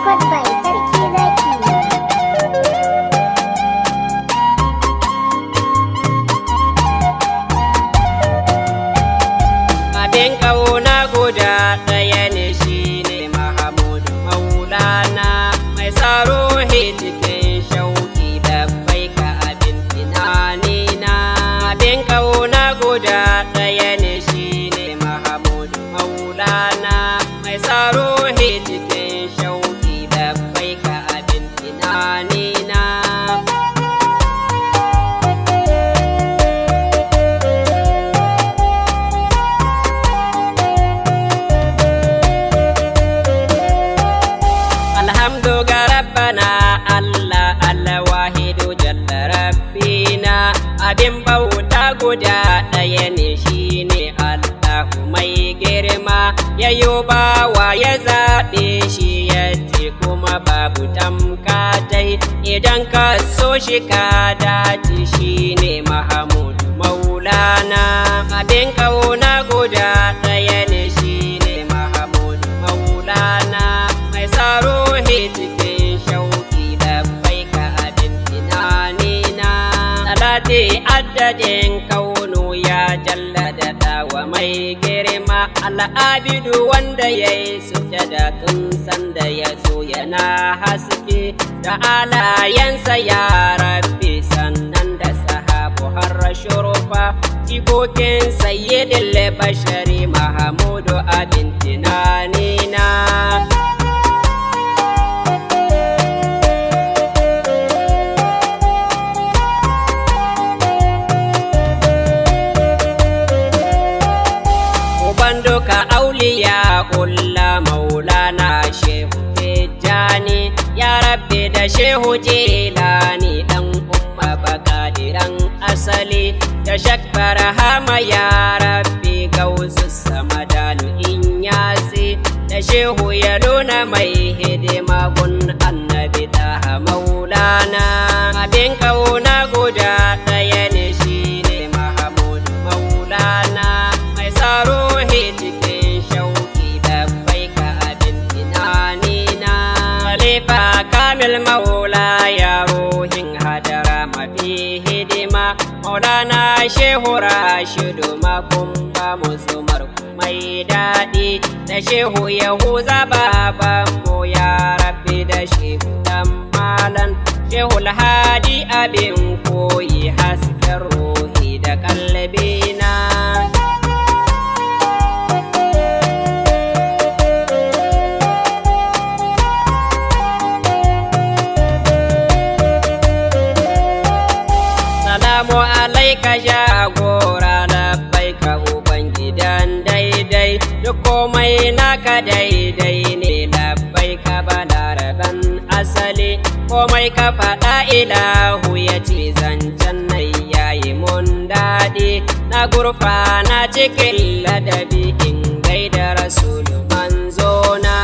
Record by Sarki Zaki. Abin ƙauna guda ɗaya ne, shi ne Mahamudu Maulana, mai tsaro cikin shauƙi da baika abin tunanina. Abin ƙauna guda ɗaya ne, shi ne Mahamudu Maulana, mai tsaro cikin shauƙi da baika abin tunanina. Alhamdu ga Rabbana Allah Al-Wahidu Jalla Rabbina, abin bauta guda ɗaya ne, shi ne Allahu mai girma. Yayo bawa ya zaɓe shi, ya ce kuma babu tamkatai. Idan ka so shi ka dace, shi ne Mahamudu Maulana. Abin ƙauna guda ɗaya ne, shi ne Mahamudu Maulana, mai tsaro cikin shauƙi da baika abin tunanina. Salati addadin kaunu ya jallada dawa mai girma. Al'abidu wanda ya yi sujada tun sanda ya zo yana haske, da alayensa ya rabbi, sannan da sahabu har shurufa. Jikokin sayyidil bashari Mahamudu abin tunanina. Duka auliya ulla Maulana Shehu Tijjani, ya rabbi da Shehu Jilani, dan umma bakadiran asali, da Shak Barhama ya rabbi gausu samadanu inyasi, da Shehu ya nuna mai hidima gun annabi daha Maulana. Abin ƙauna guda ɗaya ne, shi ne Mahamudu Maulana, mai tsaro cikin shauƙi da baika abin tunanina. Khalifa Kamil Maula ya ruhin hadara mafi hidima, Maulana Shehu Rashidu makumba musumar mai daɗi, da Shehu Yahuza babanmu ya rabbi, da Shehu dan malan, Shehu Hadi abin koyi, hasken ruhi da kalbina. Salamu alaika jagora, labbaika ubangidan daidai, duk komai naka daidai ne, labbaika balaraban asali. Komai ka faɗa ilahu ya ce, zancen nai yayi mun daɗi. Na gurfana cikin ladabi, in gaida rasulu manzona.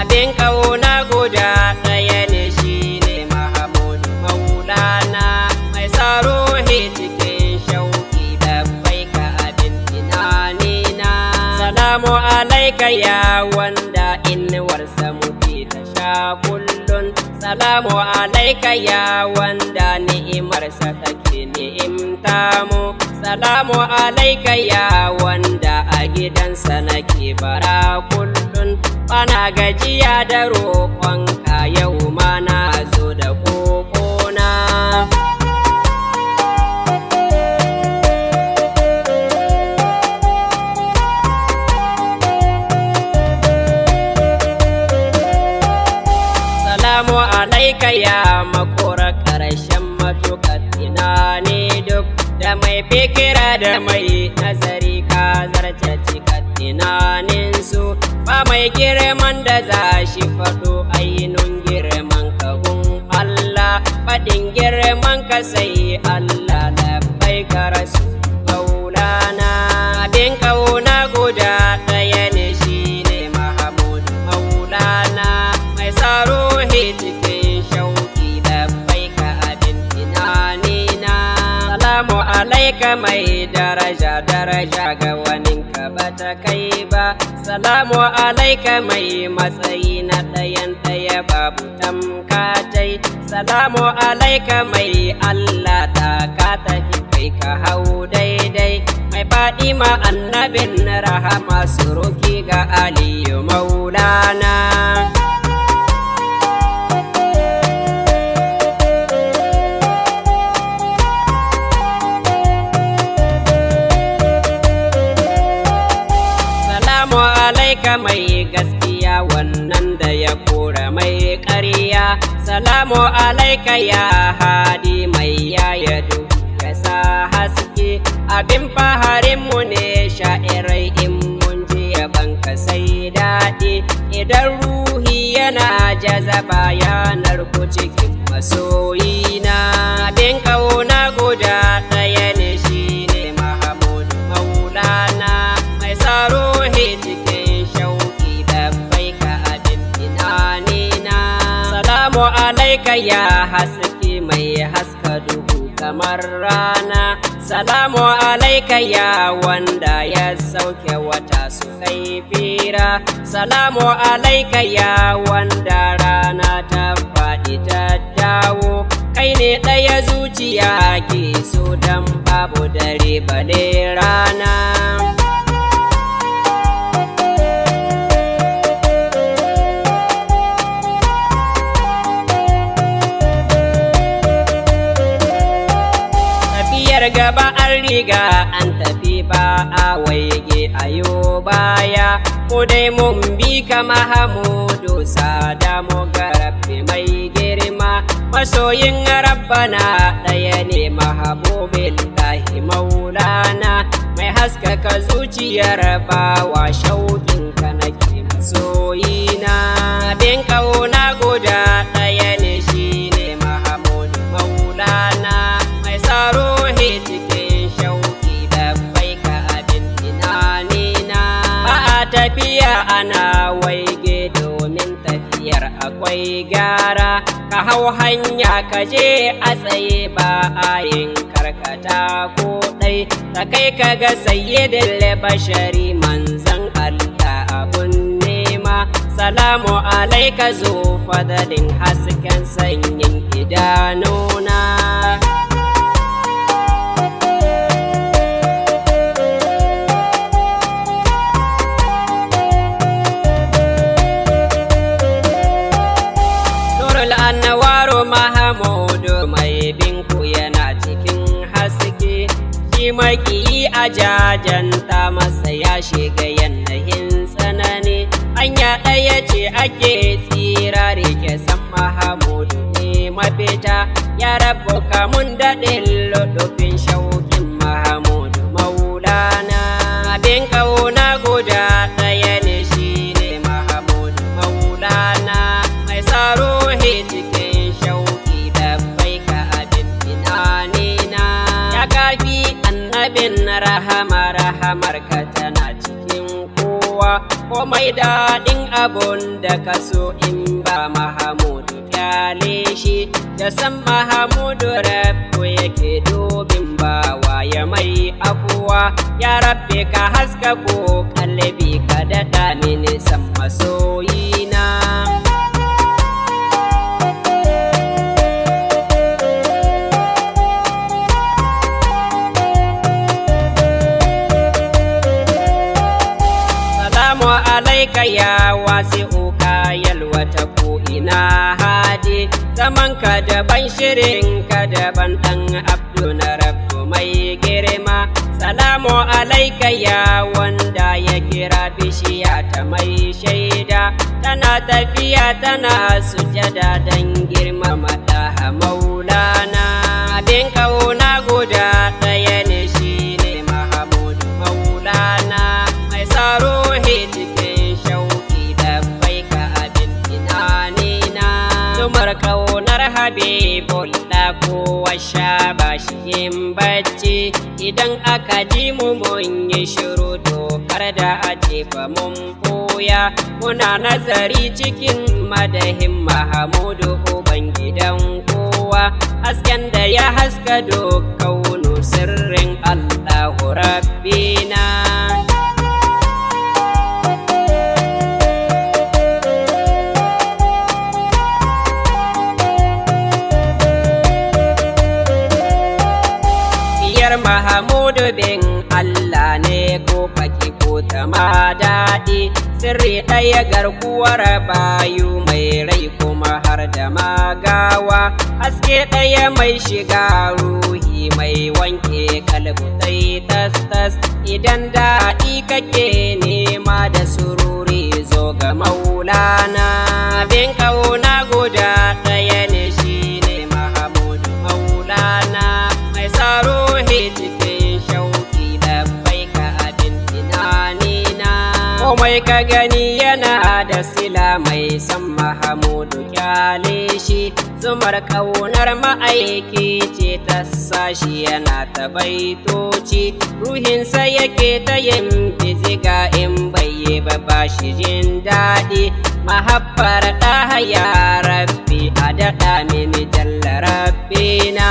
Abin ƙauna guda ɗaya ne, shi ne Mahamudu Maulana, mai tsaro cikin shauƙi da baika abin tunanina. Salamu alaika ya wanda inuwarsa muke ta sha kullun, salamu alaika ya wanda ni'imarsa take ni'imta mu, salamu alaika ya wanda a gidansa nake bara kullun. Bana gajiya da roƙonka, yau ma na zo da kokona. Salamu alaika ya makora ƙarshen matuƙar tunani duk, da mai fikira da mai nazari ka zarce cikar tunaninsu. Ba mai girman da za shi faɗo ainun girman ka gun Allah, faɗin girman ka sai Allah, labbaika rasu Maulana. Abin ƙauna guda ɗaya ne, shi ne Mahamudu Maulana, mai tsaro cikin shauƙi da baika abin tunanina. Salamu alaika mai daraja, daraja ga waninka bata kai ba. Salamu alaika mai matsayi na ɗayan ɗaya babu tamkatai. Salamu alaika mai Allah ta ka tafi kai ka hau daidai. Mai Fadima annabin rahama suruki ga Aliyu Maulana. Alaika mai gaskiya wannan da ya kora mai ƙarya. Salamu alaika ya hadi mai yayadu ka sa haske. Abin faharinmu ne sha'irai in mun ji yabanka sai daɗi. Idan ruhi yana jazaba yanar ku cikin masoyina. Abin ƙauna guda ɗaya ne shi ne Mahamudu Maulana. Mai tsaro cikin shauƙi da baika abin tunanina. Salamu alaika ya haske mai haska duhu kamar rana. Salamu alaika ya wanda ya sauke wata su kai fira. Salamu alaika ya wanda rana ta faɗi ta dawo. Kai ne ɗaya zuciya ke so dan babu dare bale rana. Gaba an riga an tafi ba a waige ayo baya. Mu dai mun bi ka Mahamudu sada mu ga Rabbi mai girma. Masoyin Rabbana ɗaya ne Mahabubillahi Maulana. Mai haskaka zuciyar bawa shauƙin ka nake masoyina. Abin ƙauna guda ɗaya ne shi ne Mahamudu Maulana. Mai tsaro cikin shauƙi da baika abin tunanina. Ba a tafiya ana waige domin tafiyar akwai gyara. Ka hau hanya ka je a tsaye ba a yin karkata ko ɗai. Ta kai ka ga sayyidin bashari manzan Allah abun nema. Salamu alaika zo fadalin hasken sanyin idanuna. Mahamudu mai binku yana cikin haske. Shi maki a jajanta masa ya shiga yanayin tsanani. Hanya ɗaya ce ake tsira rike san Mahamudu ne mafita. Ya rabu kamun daɗin lodofin shauƙin Mahamudu Maulana. Abin ƙauna guda ɗaya ne shi ne Mahamudu Maulana. Mai tsaro cikin shauƙi da baika abin tunanina. Ya kafi annabin rahama rahamar ka tana cikin kowa. Komai daɗin abun da ka so in ba Mahamudu kyale shi. Da san Mahamudu Rabbu yake dobin bawa ya mai afuwa. Ya Rabbi ka haska ko kalbi ka daɗa mini san masoyina. Alaika ya wasi'u ka yalwata ko ina hadi. Zamanka daban shirinka daban ɗan Abdu na Rabbu mai girma. Salamu alaika ya wanda ya kira bishiya ta mai shaida. Tana tafiya tana sujada don girmama ɗaha Maulana. Abin ƙauna guda ɗaya ne shi ne Mahamudu Maulana. Mai tsaro cikin shauƙi da baika abin tunanina. Tumar ƙaunar Habibullah kowa sha ba shi yin bacci. Idan aka ji mu mun yi shiru dokar da a jefa mun ɓoya. Muna nazari cikin madahin Mahamudu Ubangidan kowa. Hasken da ya haska kaunu sirrin Allahu Rabbina. Mahamudu bin Allah ne ko kaki ko ta ma daɗi, sirri ɗaya garkuwar bayu mai rai kuma har da magawa, haske ɗaya mai shiga ruhi mai wanke kalbu tas tas, idan daɗi kake nema da sururi zo ga maulana. Abin kauna guda ɗaya ne shine Mahamudu maulana, mai tsaro cikin shauki da baika abin tunanina, komai ka gani yana da sila mai san Mahamudu kyale shi, zumar kaunar ma'aiki ce ta sashi yana ta baitoci, ruhinsa yake ta yin fiziga in bai ba shi jin daɗi, mahabbar ɗaha ya rabbi a daɗa mini jalla rabbina.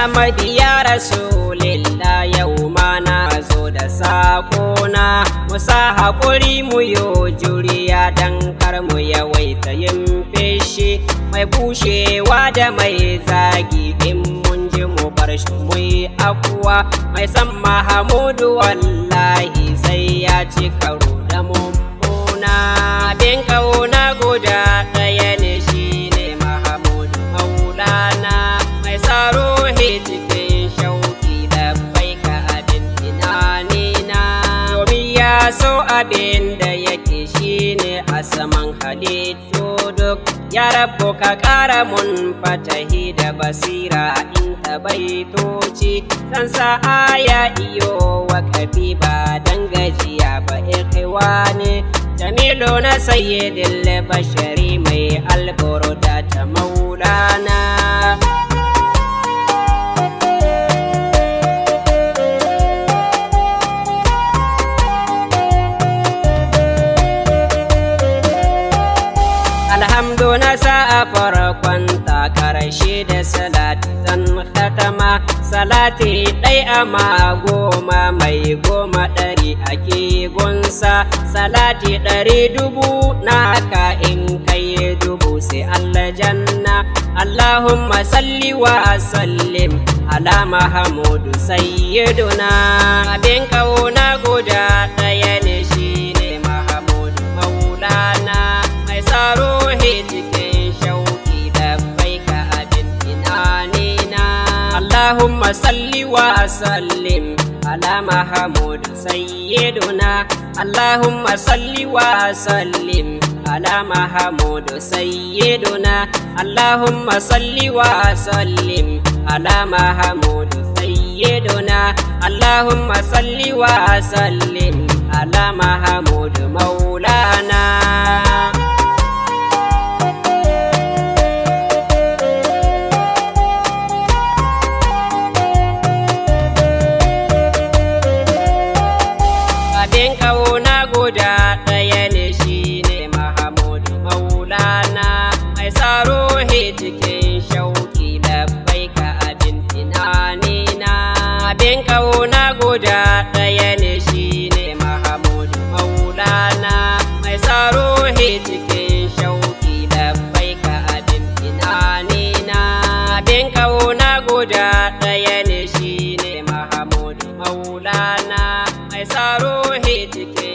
Mabiya Rasulillah yau ma na zo da sakona, musa haƙuri mu yo juriya dan kar mu yawaita yin feshi, mai bushewa da mai zagi in mun ji mu bar shi mu yi afuwa, mai san Mahamudu wallahi sai ya ci karo da mummuna. Abin kauna guda ɗaya ne shine Mahamudu maulana, mai tsaro cikin shauki da baika abin tunanina, domin ya so abin da yake shine a saman halittu duk, ya rabu ka ƙara mun fatahi da basira in ta baitoci, san sa aya iyo wakafi ba dan gajiya ba irkewa ne, jamilu na sayyidil bashari mai alburda ta maulana. Alhamdu na sa a farkon ta karshe da salati zan khatama, salati ɗai ama goma mai goma ɗari ake gunsa, salati 100,000 naka in kai 1000 sai aljanna. Allahumma salli wa sallim ala Mahamudu sayyiduna, abin kauna guda ɗaya ne shine Mahamudu maulana, mai tsaro cikin shauki da baika abin tunanina. Allahumma salli wa sallim ala Mahamudu sayyiduna, Allahumma salli wa sallim ala Mahamudu sayyiduna, Allahumma salli wa sallim ala Mahamudu sayyiduna, Allahumma salli wa sallim ala Mahamudu maulana. Abin kauna guda ɗaya ne shine Mahamudu maulana, mai tsaro cikin shauki da baika abin tunanina. Abin kauna guda ɗaya ne shine Mahamudu maulana, mai tsaro cikin shauki da baika abin tunanina. Abin kauna guda ɗaya ne shine Mahamudu maulana, mai tsaro cikin